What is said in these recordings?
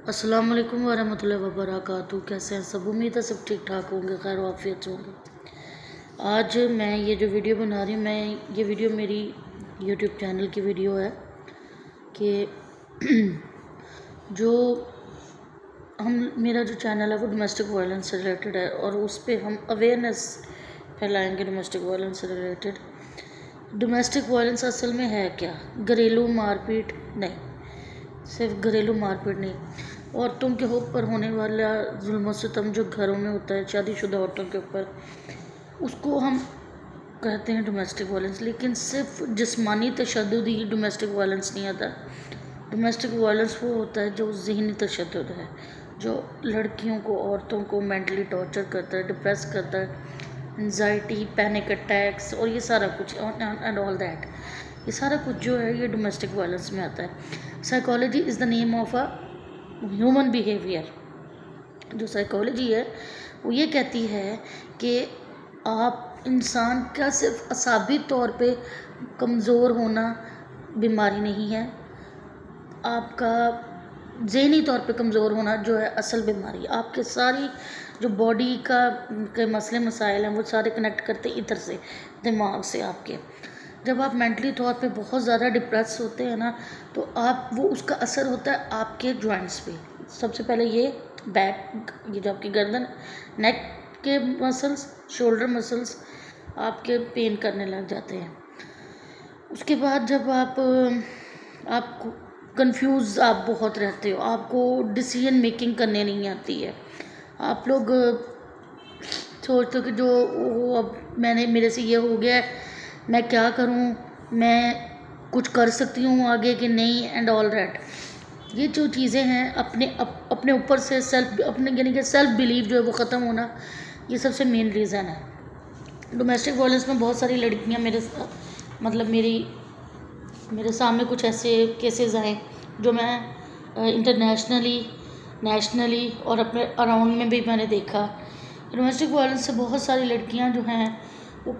अस्सलाम वालेकुम वरहमतुल्लाहि वबरकातुहू। कैसे हैं सब? उम्मीद है सब ठीक ठाक होंगे, खैर वाफियत होंगे। आज मैं ये जो वीडियो बना रही हूँ, ये वीडियो मेरी यूट्यूब चैनल की वीडियो है कि जो मेरा जो चैनल है वो डोमेस्टिक वायलेंस से रिलेटेड है और उस पर हम अवेयरनेस फैलाएंगे डोमेस्टिक वायलेंस से रिलेटेड। डोमेस्टिक वायलेंस असल में है क्या? घरेलू मारपीट नहीं, सिर्फ घरेलू मारपीट नहीं, औरतों के ऊपर होने वाला जुल्म सितम जो घरों में होता है शादीशुदा औरतों के ऊपर, उसको हम कहते हैं डोमेस्टिक वायलेंस। लेकिन सिर्फ जिस्मानी तशद्दुद ही डोमेस्टिक वायलेंस नहीं आता। डोमेस्टिक वायलेंस वो होता है जो ज़हनी तशद्दुद है, जो लड़कियों को, औरतों को मेंटली टॉर्चर करता है, डिप्रेस करता है, एंजाइटी, पैनिक अटैक्स और ये सारा कुछ एंड ऑल दैट, ये सारा कुछ जो है ये डोमेस्टिक वायलेंस में आता है। Psychology is the name of a human behaviour. जो साइकोलॉजी है वो ये कहती है कि आप इंसान का सिर्फ असाबी तौर पे कमज़ोर होना बीमारी नहीं है, आपका ज़हनी तौर पे कमज़ोर होना जो है असल बीमारी। आपके सारी जो बॉडी के मसले मसाइल हैं वो सारे कनेक्ट करते इधर से, दिमाग से आपके। जब आप मेंटली तौर पे बहुत ज़्यादा डिप्रेस होते हैं ना, तो वो उसका असर होता है आपके जॉइंट्स पे। सबसे पहले ये बैक, ये जो आपकी गर्दन, नेक के मसल्स, शोल्डर मसल्स आपके पेन करने लग जाते हैं। उसके बाद जब आप कंफ्यूज आप बहुत रहते हो, आपको डिसीजन मेकिंग करने नहीं आती है, आप लोग सोचते हो कि जो अब मेरे से ये हो गया है, मैं क्या करूं, मैं कुछ कर सकती हूँ आगे कि नहीं, एंड ऑल दैट। ये जो चीज़ें हैं अपने ऊपर से अपने यानी कि सेल्फ बिलीव जो है वो ख़त्म होना, ये सबसे मेन रीज़न है। डोमेस्टिक वायलेंस में बहुत सारी लड़कियाँ मेरे सामने कुछ ऐसे केसेस आए जो मैं इंटरनेशनली, नेशनली और अपने अराउंड में भी मैंने देखा। डोमेस्टिक वायलेंस से बहुत सारी लड़कियां जो हैं वो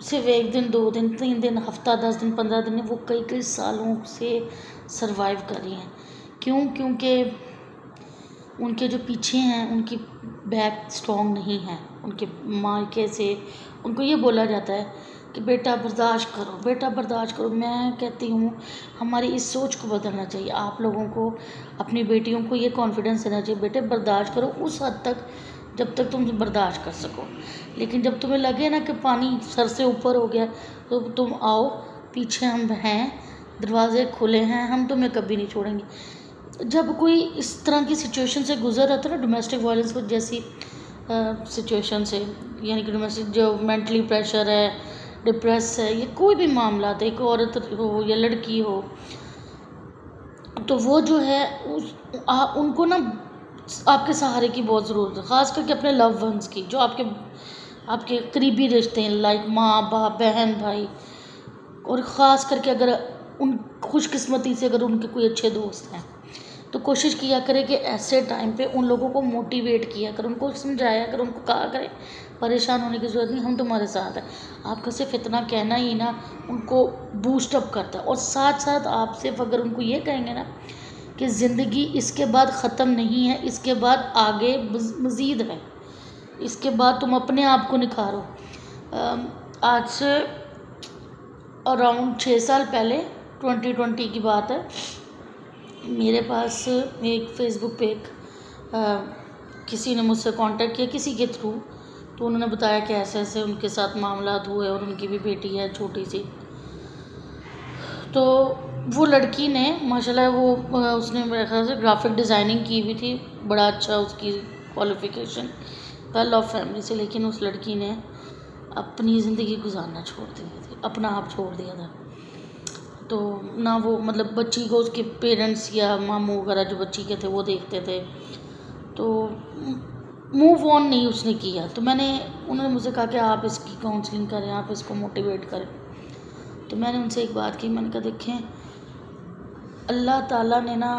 सिर्फ 1 दिन, 2 दिन, 3 दिन, हफ्ता, 10 दिन, 15 दिन, वो कई सालों से सरवाइव कर रही हैं। क्यों? क्योंकि उनके जो पीछे हैं उनकी बैक स्ट्रॉन्ग नहीं है। उनके मायके से उनको ये बोला जाता है कि बेटा बर्दाश्त करो, बेटा बर्दाश्त करो। मैं कहती हूँ हमारी इस सोच को बदलना चाहिए। आप लोगों को अपनी बेटियों को ये कॉन्फिडेंस देना चाहिए, बेटे बर्दाश्त करो उस हद तक जब तक तुम बर्दाश्त कर सको। लेकिन जब तुम्हें लगे ना कि पानी सर से ऊपर हो गया, तो तुम आओ, पीछे हम हैं, दरवाजे खुले हैं, हम तुम्हें कभी नहीं छोड़ेंगे। जब कोई इस तरह की सिचुएशन से गुजर रहा था ना, डोमेस्टिक वायलेंस जैसी सिचुएशन से, यानी कि डोमेस्टिक जो मेंटली प्रेशर है, डिप्रेस है, ये कोई भी मामला था, एक औरत हो या लड़की हो, तो वो जो है उनको ना आपके सहारे की बहुत ज़रूरत है, ख़ास करके अपने लव वंस की, जो आपके करीबी रिश्ते हैं, लाइक माँ बाप, बहन भाई। और ख़ास करके अगर उन खुशकिस्मती से अगर उनके कोई अच्छे दोस्त हैं, तो कोशिश किया करें कि ऐसे टाइम पे उन लोगों को मोटिवेट किया करें, उनको समझाया करें, उनको कहा करें परेशान होने की ज़रूरत नहीं, हम तुम्हारे साथ हैं। आपका सिर्फ इतना कहना ही ना उनको बूस्टअप करता है। और साथ साथ आप सिर्फ अगर उनको ये कहेंगे ना कि ज़िंदगी इसके बाद ख़त्म नहीं है, इसके बाद आगे मज़ीद है, इसके बाद तुम अपने आप को निखारो। आज से अराउंड 6 साल पहले, 2020 की बात है, मेरे पास एक फेसबुक पे किसी ने मुझसे कांटेक्ट किया किसी के थ्रू, तो उन्होंने बताया कि ऐसे ऐसे उनके साथ मामलात हुए और उनकी भी बेटी है छोटी सी। तो वो लड़की ने माशाल्लाह उसने मेरे ख्याल से ग्राफिक डिज़ाइनिंग की हुई थी, बड़ा अच्छा उसकी क्वालिफ़िकेशन, वेल ऑफ फैमिली से। लेकिन उस लड़की ने अपनी ज़िंदगी गुजारना छोड़ दी थी, अपना आप छोड़ दिया था। तो ना वो बच्ची को उसके पेरेंट्स या मामू वगैरह जो बच्ची के थे वो देखते थे, तो मूव ऑन नहीं उसने किया। तो उन्होंने मुझसे कहा कि आप इसकी काउंसलिंग करें, आप इसको मोटिवेट करें। तो मैंने उनसे एक बात की, मैंने कहा देखें, अल्लाह ताला ने ना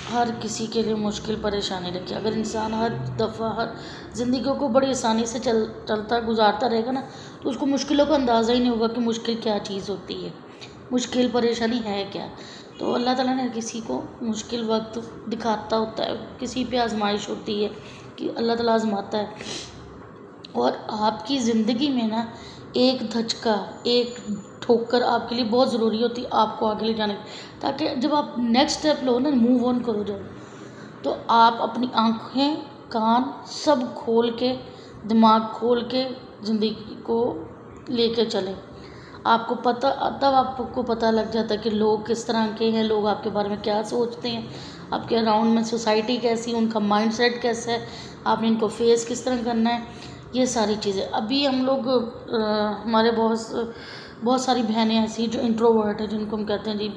हर किसी के लिए मुश्किल परेशानी रखी। अगर इंसान हर दफ़ा हर ज़िंदगी को बड़ी आसानी से चलता गुजारता रहेगा ना, तो उसको मुश्किलों का अंदाज़ा ही नहीं होगा कि मुश्किल क्या चीज़ होती है, मुश्किल परेशानी है क्या। تو اللہ تعالیٰ نے کسی کو مشکل وقت دکھاتا ہوتا ہے، کسی پہ آزمائش ہوتی ہے کہ اللہ تعالیٰ آزماتا ہے. اور آپ کی زندگی میں نا ایک دھچکا، ایک ٹھوکر آپ کے لیے بہت ضروری ہوتی ہے آپ کو آگے لے جانے کی، تاکہ جب آپ نیکسٹ اسٹیپ لو نا، موو آن کرو جب، تو آپ اپنی آنکھیں کان سب کھول کے، دماغ کھول کے زندگی کو لے کے چلیں. آپ کو پتہ تب آپ کو پتہ لگ جاتا ہے کہ لوگ کس طرح کے ہیں، لوگ آپ کے بارے میں کیا سوچتے ہیں، آپ کے اراؤنڈ میں سوسائٹی کیسی، ان کا مائنڈ سیٹ کیسا ہے، آپ نے ان کو فیس کس طرح کرنا ہے، یہ ساری چیزیں. ابھی ہم لوگ ہمارے بہت ساری بہنیں ایسی جو انٹروورٹ ہیں، جن کو ہم کہتے ہیں جی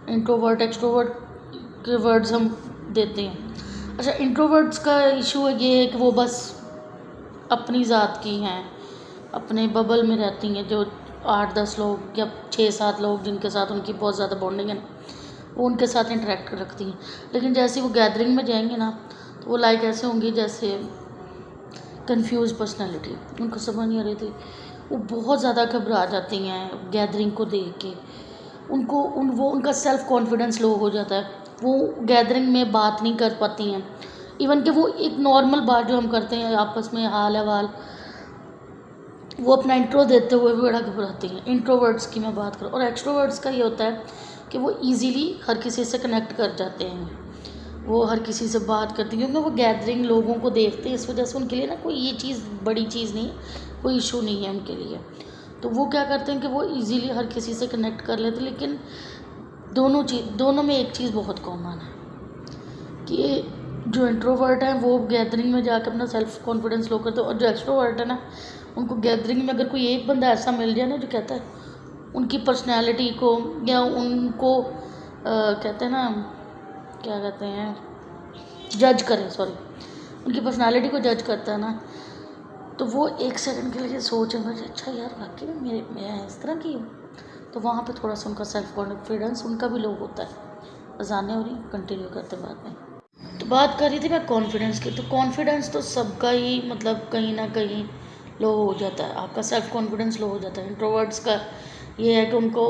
انٹروورٹ ایکسٹروورٹ کے ورڈز ہم دیتے ہیں. اچھا، انٹروورٹس کا ایشو یہ ہے کہ وہ بس اپنی ذات کی ہیں، اپنے ببل میں رہتی ہیں، جو 8-10 لوگ یا 6-7 لوگ جن کے ساتھ ان کی بہت زیادہ بانڈنگ ہے نا، وہ ان کے ساتھ انٹریکٹ رکھتی ہیں. لیکن جیسے وہ گیدرنگ میں جائیں گے نا، تو وہ لائک ایسے ہوں گی جیسے کنفیوز پرسنالٹی، ان کو سمجھ نہیں آ رہی تھی، وہ بہت زیادہ گھبرا جاتی ہیں گیدرنگ کو دیکھ کے. ان کا سیلف کانفیڈنس لو ہو جاتا ہے، وہ گیدرنگ میں بات نہیں کر پاتی ہیں. ایون کہ وہ ایک نارمل بات جو ہم کرتے ہیں آپس میں حال احوال، وہ اپنا انٹرو دیتے ہوئے بھی بڑا گھبراتی ہیں. انٹروورٹس کی میں بات کروں. اور ایکسٹروورٹس کا یہ ہوتا ہے کہ وہ ایزیلی ہر کسی سے کنیکٹ کر جاتے ہیں، وہ ہر کسی سے بات کرتے ہیں، کیونکہ وہ گیدرنگ لوگوں کو دیکھتے ہیں، اس وجہ سے ان کے لیے نا کوئی یہ چیز بڑی چیز نہیں ہے، کوئی ایشو نہیں ہے ان کے لیے. تو وہ کیا کرتے ہیں کہ وہ ایزیلی ہر کسی سے کنیکٹ کر لیتے ہیں. لیکن دونوں میں ایک چیز بہت کامن ہے کہ جو انٹروورٹ ہیں وہ گیدرنگ میں جا کے اپنا سیلف کانفیڈنس لو کرتے ہیں، اور جو ایکسٹروورٹ ہے نا، ان کو گیدرنگ میں اگر کوئی ایک بندہ ایسا مل جائے نا جو کہتا ہے ان کی پرسنالٹی کو، یا ان کو کہتے ہیں نا، کیا کہتے ہیں، جج کرے، ان کی پرسنالٹی کو جج کرتا ہے نا، تو وہ ایک سیکنڈ کے لیے سوچیں گے اچھا یار واقعی میں اس طرح کی ہوں. تو وہاں پہ تھوڑا سا ان کا سیلف کانفیڈنس ان کا بھی لو ہوتا ہے. اذانیں ہو رہی ہیں، کنٹینیو کرتے بعد میں. تو بات کر رہی تھی میں کانفیڈنس کی. تو کانفیڈنس تو سب کا ہی مطلب کہیں نہ کہیں لو ہو جاتا ہے، آپ کا سیلف کانفیڈنس لو ہو جاتا ہے. انٹروورٹس کا یہ ہے کہ ان کو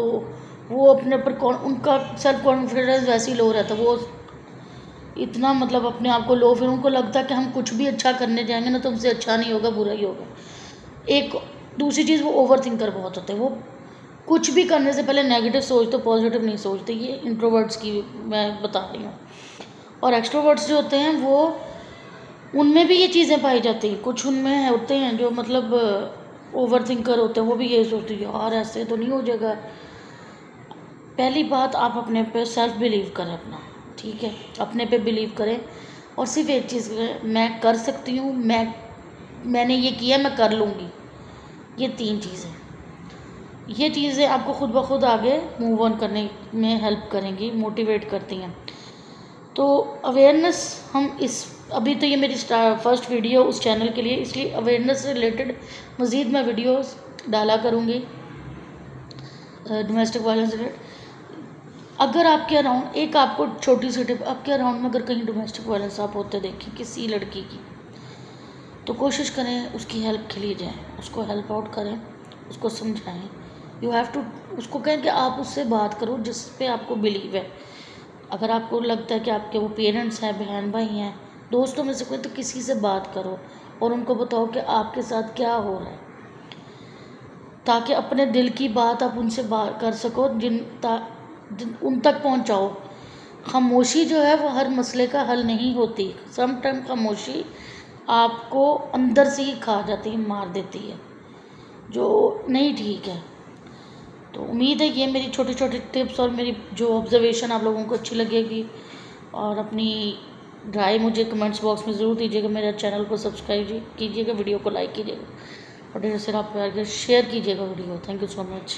وہ اپنے اوپر ان کا سیلف کانفیڈنس ویسے ہی لو رہتا ہے، وہ اتنا مطلب اپنے آپ کو لو، پھر ان کو لگتا ہے کہ ہم کچھ بھی اچھا کرنے جائیں گے نا تو ہم سے اچھا نہیں ہوگا، برا ہی ہوگا. ایک دوسری چیز، وہ اوور تھنکر بہت ہوتے ہیں، وہ کچھ بھی کرنے سے پہلے نیگیٹو سوچتے، پازیٹیو نہیں سوچتے. یہ انٹروورٹس کی میں بتا رہی ہوں. اور ایکسٹروورٹس جو ہوتے ہیں وہ ان میں بھی یہ چیزیں پائی جاتی ہیں. کچھ ان میں ہوتے ہیں جو مطلب اوور تھنکر ہوتے ہیں، وہ بھی یہی سوچتے ہیں یار ایسے تو نہیں ہو جائے گا. پہلی بات، آپ اپنے پہ سیلف بلیو کریں اپنا، ٹھیک ہے، اپنے پہ بلیو کریں، اور صرف ایک چیز کریں، میں کر سکتی ہوں، میں نے یہ کیا، میں کر لوں گی. یہ 3 چیزیں، یہ چیزیں آپ کو خود بخود آگے موو آن کرنے میں ہیلپ کریں گی، موٹیویٹ کرتی ہیں. تو اویئرنیس، ہم ابھی تو یہ میری فرسٹ ویڈیو اس چینل کے لیے، اس لیے اویئرنیس سے ریلیٹڈ مزید میں ویڈیوز ڈالا کروں گی ڈومیسٹک وائلنس ریلیٹڈ. اگر آپ کے اراؤنڈ، ایک آپ کو چھوٹی سی ٹپ، آپ کے اراؤنڈ میں اگر کہیں ڈومیسٹک وائلنس آپ ہوتے دیکھیں کسی لڑکی کی، تو کوشش کریں اس کی ہیلپ کے لیے جائیں، اس کو ہیلپ آؤٹ کریں، اس کو سمجھائیں. یو ہیو ٹو، اس کو کہیں کہ آپ اس سے بات کرو جس پہ آپ کو بلیو ہے. اگر آپ کو لگتا ہے کہ آپ کے وہ پیرنٹس ہیں، بہن بھائی ہیں، دوستوں میں سے کوئی، تو کسی سے بات کرو اور ان کو بتاؤ کہ آپ کے ساتھ کیا ہو رہا ہے، تاکہ اپنے دل کی بات آپ ان سے بات کر سکو، ان تک پہنچاؤ. خاموشی جو ہے وہ ہر مسئلے کا حل نہیں ہوتی. سم ٹائم خاموشی آپ کو اندر سے ہی کھا جاتی ہے، مار دیتی ہے، جو نہیں ٹھیک ہے. تو امید ہے یہ میری چھوٹی چھوٹی ٹپس اور میری جو آبزرویشن آپ لوگوں کو اچھی لگے گی. اور اپنی رائے مجھے کمنٹس باکس میں ضرور دیجیے گا. میرے چینل کو سبسکرائب کیجیے گا، ویڈیو کو لائک کیجیے گا، اور ڈھیر سارا پیار شیئر کیجیے گا video. Thank you so much.